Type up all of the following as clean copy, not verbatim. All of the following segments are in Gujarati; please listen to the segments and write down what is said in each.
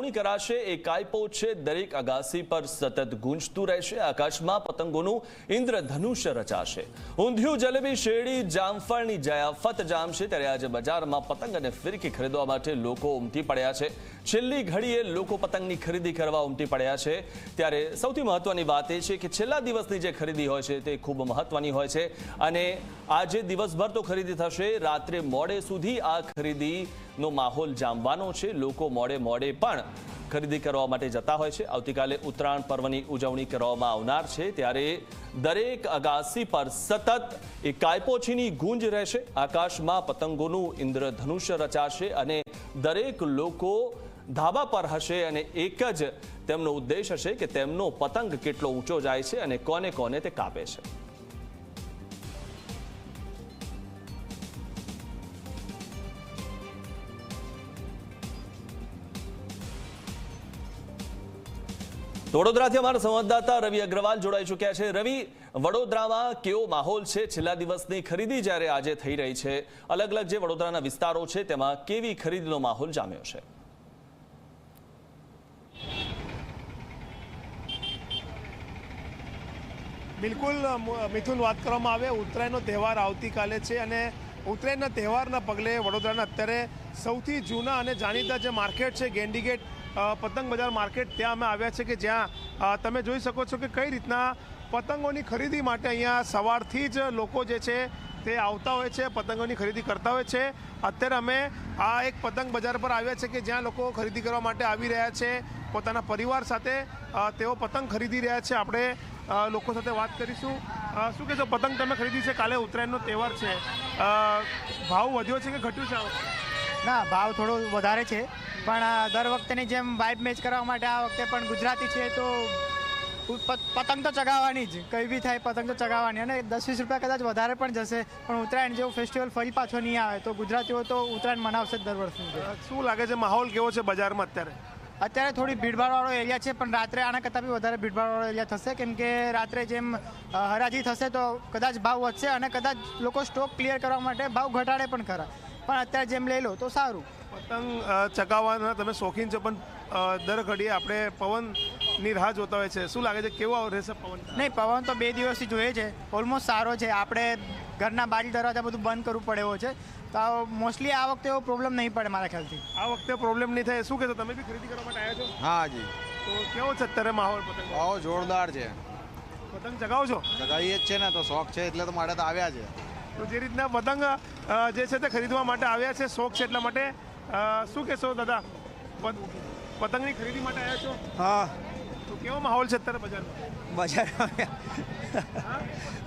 ઉજવણી કરાશે એ કાયપો છે દરેક અગાસી પર સતત ગુંજતું રહેશે। આકાશમાં પતંગોનું ઇન્દ્રધનુષ્ય રચાશે। ઊંધિયું, જલેબી, શેરડી, જામફળની જયાફત જામશે। ત્યારે આજે બજારમાં પતંગ અને ફિરકી ખરીદવા માટે લોકો ઉમટી પડ્યા છે। છેલ્લી ઘડીએ લોકો પતંગની ખરીદી કરવા ઉમટી પડ્યા છે। ત્યારે સૌથી મહત્વની વાત એ છે કે છેલ્લા દિવસની જે ખરીદી હોય છે તે ખૂબ મહત્વની હોય છે અને આજે દિવસભર તો ખરીદી થશે, રાત્રે મોડે સુધી આ ખરીદીનો માહોલ જામવાનો છે। લોકો મોડે પણ ખરીદી કરવા માટે જતા હોય છે। આવતીકાલે ઉત્તરાયણ પર્વની ઉજવણી કરવામાં આવનાર છે, ત્યારે દરેક અગાસી પર સતત એ કાયપોછીની ગુંજ રહેશે। આકાશમાં પતંગોનું ઇન્દ્રધનુષ્ય રચાશે અને દરેક લોકો ધાબા પર હશે અને એક જ તેમનો ઉદ્દેશ હશે કે તેમનો પતંગ કેટલો ઊંચો જાય છે અને કોને કોને તે કાપે છે। વડોદરાથી અમારા સંવાદદાતા રવિ અગ્રવાલ જોડાઈ ચૂક્યા છે। રવિ, વડોદરામાં કેવો માહોલ છે? છેલ્લા દિવસની ખરીદી જ્યારે આજે થઈ રહી છે, અલગ અલગ જે વડોદરાના વિસ્તારો છે તેમાં કેવી ખરીદીનો માહોલ જામ્યો છે? બિલકુલ મિથુન, વાત કરવામાં આવે ઉત્તરાયણનો તહેવાર આવતીકાલે છે અને ઉત્તરાયણના તહેવારના પગલે વડોદરાના અત્યારે સૌથી જૂના અને જાણીતા જે માર્કેટ છે ગેંડીગેટ પતંગ બજાર માર્કેટ, ત્યાં અમે આવ્યા છે કે જ્યાં તમે જોઈ શકો છો કે કઈ રીતના પતંગોની ખરીદી માટે અહીંયા સવારથી જ લોકો જે છે તે આવતા હોય છે, પતંગોની ખરીદી કરતા હોય છે। અત્યારે અમે આ એક પતંગ બજાર પર આવ્યા છે કે જ્યાં લોકો ખરીદી કરવા માટે આવી રહ્યા છે, પોતાના પરિવાર સાથે તેઓ પતંગ ખરીદી રહ્યા છે। આપણે લોકો સાથે વાત કરીશું। શું કહેશો, પતંગ તમે ખરીદી છે, કાલે ઉત્તરાયણનો તહેવાર છે, ભાવ વધ્યો છે કે ઘટ્યું છે? ના, ભાવ થોડો વધારે છે, પણ દર વખતેની જેમ વાઇબ મેચ કરવા માટે આ વખતે પણ ગુજરાતી છે તો પતંગ તો ચગાવવાની જ, કંઈ બી થાય પતંગ તો ચગાવવાની, અને 10-20 રૂપિયા કદાચ વધારે પણ જશે, પણ ઉત્તરાયણ જેવો ફેસ્ટિવલ ફરી પાછો નહીં આવે તો ગુજરાતીઓ તો ઉત્તરાયણ મનાવશે દર વર્ષે। શું લાગે છે, માહોલ કેવો છે બજારમાં અત્યારે? અત્યારે થોડી ભીડભાડવાળો એરિયા છે, પણ રાત્રે આના કરતાં બી વધારે ભીડભાડવાળો એરિયા થશે, કેમ કે રાત્રે જેમ હરાજી થશે તો કદાચ ભાવ વધશે અને કદાચ લોકો સ્ટોક ક્લિયર કરવા માટે ભાવ ઘટાડે પણ ખરા, પણ અત્યારે જેમ લઈ લો તો સારું। પતંગ ચગાવવાના તમે શોખીન છો, પણ દર ઘડીએ આપણે પવનની રાહ જોતા હોય છે, શું લાગે છે કેવો રહેશે પવન? નહીં, પવન તો 2 દિવસથી જોઈએ છે, ઓલમોસ્ટ સારો છે। આપણે ઘરના બારી દરવાજા બધું બંધ કરવું પડે એવો છે, તો મોસ્ટલી આ વખતે એવો પ્રોબ્લેમ નહીં પડે મારા ખ્યાલથી। આ વખતે પ્રોબ્લેમ નહીં થાય। શું કહેશો, તમે બી ખરીદી કરવા માટે આવ્યા છો? હા જી। તો કેવો છે અત્યારે માહોલ પતંગ? ભાવ જોરદાર છે। પતંગ ચગાવો છો? ચગાવીએ જ છે ને, તો શોખ છે એટલે તો માટે તો આવ્યા છે। તો જે રીતના પતંગ જે છે તે ખરીદવા માટે આવ્યા છે, શોખ છે એટલા માટે, શું કહેશો દાદા, પતંગની ખરીદી માટે આવ્યા છો? હા। તો કેવો માહોલ છે અત્યારે બજારમાં? બજાર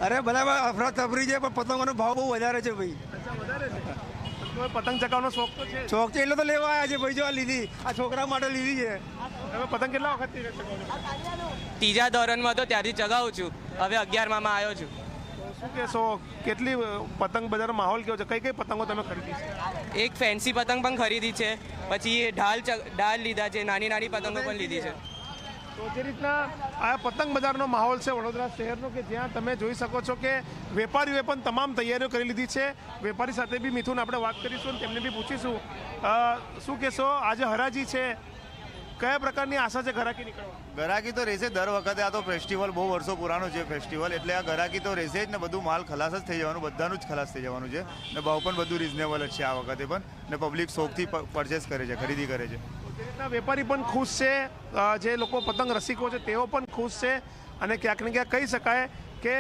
અરે બધા અફરાતફરી છે, પણ પતંગોનો ભાવ બહુ વધારે છે ભાઈ। વધારે છે? તો પતંગ ચગાવવાનો શોખ તો છે? શોખ છે એટલે તો લેવા આવ્યા છે ભાઈ। જો આ લીધી, આ છોકરા માટે લીધી છે। તમે પતંગ કેટલા વખતથી ચગાવો? ત્રીજા ધોરણમાં તો ત્યારથી ચગાવું છું, હવે 11માં આવ્યો છું। શું કહેશો, કેટલી પતંગ બજારનો માહોલ કેવો છે? કઈ કઈ પતંગો તમે ખરીદી છે? એક ફેન્સી પતંગ પણ ખરીદી છે, પછી ઢાલ લીધા છે, નાની નાની પતંગો પણ લીધી છે। તો જે રીતના આ પતંગ બજારનો માહોલ છે વડોદરા શહેરનો, કે જ્યાં તમે જોઈ શકો છો કે વેપારીઓએ પણ તમામ તૈયારીઓ કરી લીધી છે। વેપારી સાથે બી મિથુન આપણે વાત કરીશું અને તેમને બી પૂછીશું, શું કહેશો, આજે હરાજી છે, કયા પ્રકારની આશા છે ઘરાકી નીકળવા? ઘરાકી તો રહેશે દર વખતે, આ તો ફેસ્ટિવલ બહુ વર્ષો પુરાનો છે ફેસ્ટિવલ, એટલે આ ઘરાકી તો રહેશે જ ને, બધું માલ ખલાસ જ થઈ જવાનું, બધાનું જ ખલાસ થઈ જવાનું છે ને ભાવ પણ બધું રિઝનેબલ જ છે આ વખતે પણ, ને પબ્લિક શોખથી પરચેસ કરે છે, ખરીદી કરે છે। વેપારી પણ ખુશ છે, જે લોકો પતંગ રસિકો છે તેઓ પણ ખુશ છે, અને ક્યાંક ને ક્યાંક કહી શકાય કે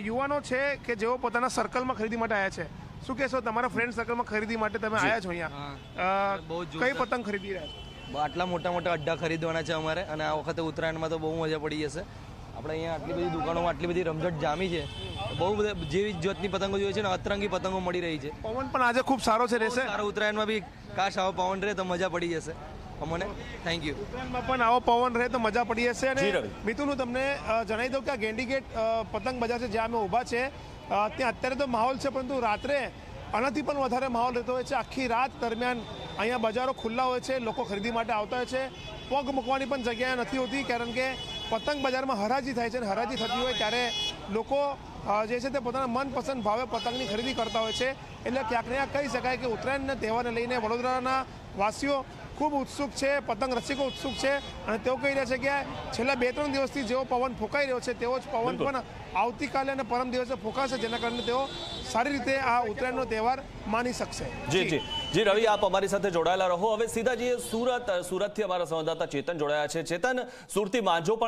યુવાનો છે કે જેઓ પોતાના સર્કલમાં ખરીદી માટે આવ્યા છે। શું કહેશો, તમારા ફ્રેન્ડ સર્કલમાં ખરીદી માટે તમે આવ્યા છો અહીંયા, કઈ પતંગ ખરીદી રહ્યા છો? આટલા મોટા મોટા અડ્ડા ખરીદવાના છે અમારે, અને આ વખતે ઉત્તરાયણમાં તો બહુ મજા પડી જશે। આપણે અહીંયા આટલી બધી દુકાનોમાં આટલી બધી રમઝટ જામી છે, બહુ બધા જેવી જાતની પતંગો જોઈએ છે ને અતરંગી પતંગો મળી રહી છે। પવન પણ આજે ખૂબ સારો છે, રહેશે સારો ઉત્તરાયણમાં બી કાશ આવો પવન રહે તો મજા પડી જશે અમને। Thank you. ઉત્તરાયણમાં પણ આવો પવન રહે તો મજા પડી જશે। અને મિથુન, હું તમને જણાવી દઉં કે આ ગેંડીગેટ પતંગ બજાર છે જ્યાં અમે ઊભા છે, ત્યાં અત્યારે તો માહોલ છે, પરંતુ રાત્રે આનાથી પણ વધારે માહોલ રહેતો હોય છે। આખી રાત દરમિયાન અહીંયા બજારો ખુલ્લા હોય છે, લોકો ખરીદી માટે આવતા હોય છે, પગ મૂકવાની પણ જગ્યા નથી હોતી, કારણ કે પતંગ બજારમાં હરાજી થાય છે, અને હરાજી થતી હોય ત્યારે લોકો જે છે તે પોતાના મનપસંદ ભાવે પતંગની ખરીદી કરતા હોય છે। એટલે ક્યાંક ને ક્યાંક કહી શકાય કે ઉત્તરાયણના તહેવારને લઈને વડોદરાના વાસીઓ ખૂબ ઉત્સુક છે, પતંગ રસિકો ઉત્સુક છે અને તેઓ કહી રહ્યા છે કે છેલ્લા 2-3 દિવસથી જેવો પવન ફૂંકાઈ રહ્યો છે તેવો જ પવન પણ આવતીકાલે અને પરમ દિવસે ફૂંકાશે, જેના કારણે તેઓ સારી રીતે આ ઉત્તરાયણનો તહેવાર માની શકશે. જી રવિ, આપ અમારી સાથે જોડાયેલા રહો. હવે સીધા જઈએ સુરતથી અમારા સંવાદદાતા ચેતન જોડાયા છે. ચેતન, સુરતી માંજો પણ